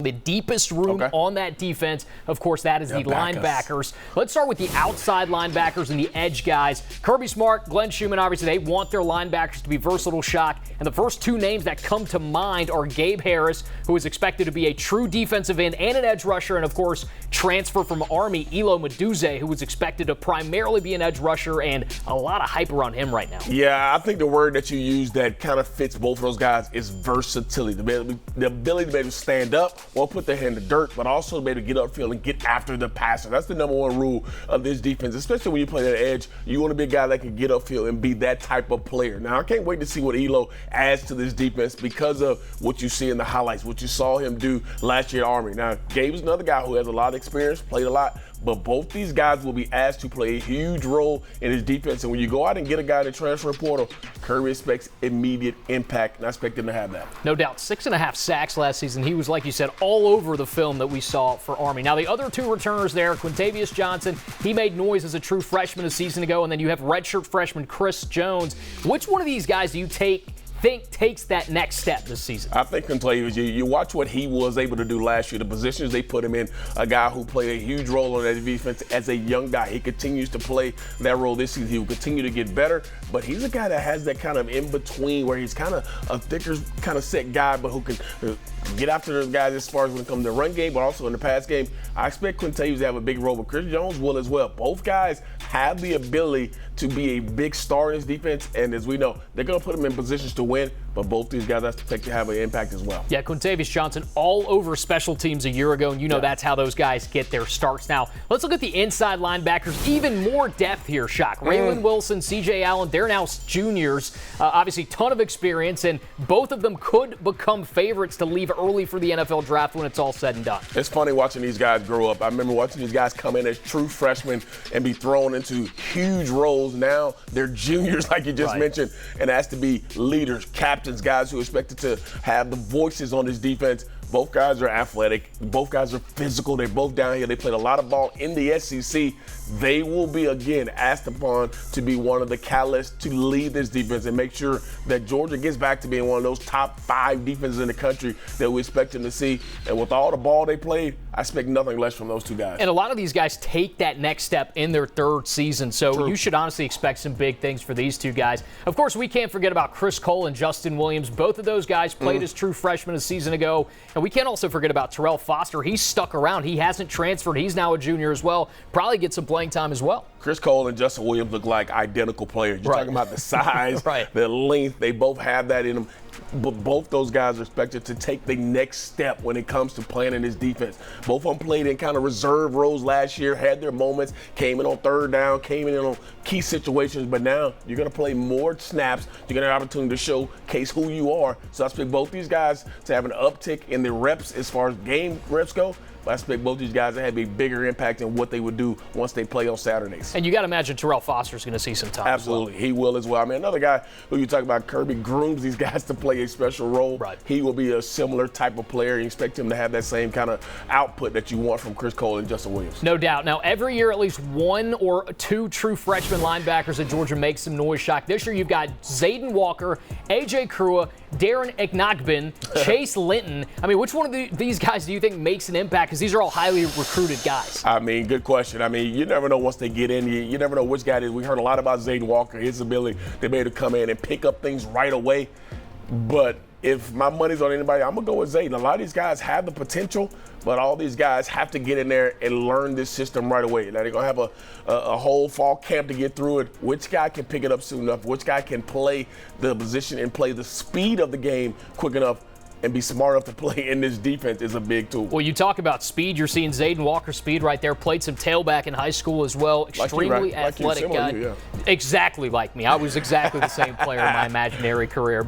The deepest room on that defense, of course, that is the linebackers. Let's start with the outside linebackers and the edge guys. Kirby Smart, Glenn Schumann, obviously, they want their linebackers to be versatile, Shock. And the first two names that come to mind are Gabe Harris, who is expected to be a true defensive end and an edge rusher, and, of course, transfer from Army, Elo Meduze, who was expected to primarily be an edge rusher, and a lot of hype around him right now. Yeah, I think the word that you use that kind of fits both of those guys is versatility. The ability to be able to stand up, won't put their hand in the dirt, but also to be able to get upfield and get after the passer. That's the number one rule of this defense, especially when you play that edge. You want to be a guy that can get upfield and be that type of player. Now, I can't wait to see what Elo adds to this defense because of what you see in the highlights, what you saw him do last year at Army. Now, Gabe is another guy who has a lot of experience, played a lot, but both these guys will be asked to play a huge role in his defense. And when you go out and get a guy in the transfer portal, Kirby expects immediate impact, and I expect him to have that. No doubt. 6.5 sacks last season. He was, like you said, all over the film that we saw for Army. Now, the other two returners there, Quintavious Johnson, he made noise as a true freshman a season ago, and then you have redshirt freshman Chris Jones. Which one of these guys do you think takes that next step this season? I think Quintavious, you watch what he was able to do last year, the positions they put him in, a guy who played a huge role on that defense as a young guy. He continues to play that role this season. He will continue to get better, but he's a guy that has that kind of in-between where he's kind of a thicker, kind of set guy, but who can get after those guys as far as when it comes to the run game, but also in the pass game. I expect Quintavious to have a big role, but Chris Jones will as well. Both guys have the ability to be a big star in this defense, and as we know, they're going to put them in positions to win, but both these guys have to have an impact as well. Yeah, Quintavious Johnson all over special teams a year ago, and you know that's how those guys get their starts. Now, let's look at the inside linebackers. Even more depth here, Shock. Raylan Wilson, C.J. Allen, they're now juniors. Obviously, ton of experience, and both of them could become favorites to leave early for the NFL draft when it's all said and done. It's funny watching these guys grow up. I remember watching these guys come in as true freshmen and be thrown into huge roles. Now they're juniors, like you just mentioned, and asked to be leaders, captains, guys who are expected to have the voices on this defense. Both guys are athletic. Both guys are physical. They're both down here. They played a lot of ball in the SEC. They will be, again, asked upon to be one of the catalysts to lead this defense and make sure that Georgia gets back to being one of those top 5 defenses in the country that we expect them to see. And with all the ball they played, I expect nothing less from those two guys. And a lot of these guys take that next step in their third season, so you should honestly expect some big things for these two guys. Of course, we can't forget about Chris Cole and Justin Williams. Both of those guys played as true freshmen a season ago. And we can't also forget about Terrell Foster. He's stuck around. He hasn't transferred. He's now a junior as well. Probably get some playing time as well. Chris Cole and Justin Williams look like identical players. You're talking about the size, the length. They both have that in them. But both those guys are expected to take the next step when it comes to playing in this defense. Both of them played in kind of reserve roles last year, had their moments, came in on third down, came in on key situations. But now you're going to play more snaps. You're going to have an opportunity to showcase who you are. So I expect both these guys to have an uptick in their reps as far as game reps go. But I expect both these guys to have a bigger impact in what they would do once they play on Saturdays. And you got to imagine Terrell Foster's going to see some time. Absolutely. He will as well. I mean, another guy who you talk about, Kirby grooms these guys to play a special role. He will be a similar type of player. You expect him to have that same kind of output that you want from Chris Cole and Justin Williams. No doubt. Now, every year at least one or two true freshman linebackers at Georgia make some noise, Shock. This year you've got Zayden Walker, A.J. Krua, Darren Ignagbin, Chase Linton. I mean, which one of these guys do you think makes an impact? Because these are all highly recruited guys. I mean, good question. I mean, you never know once they get in. You never know which guy it is. We heard a lot about Zayden Walker, his ability to be able to come in and pick up things right away. But if my money's on anybody, I'm going to go with Zayden. A lot of these guys have the potential, but all these guys have to get in there and learn this system right away. Now, they're going to have a whole fall camp to get through it. Which guy can pick it up soon enough? Which guy can play the position and play the speed of the game quick enough and be smart enough to play in this defense is a big tool. Well, you talk about speed. You're seeing Zayden Walker speed right there. Played some tailback in high school as well. Extremely athletic guy. Yeah. Exactly like me. I was exactly the same player in my imaginary career.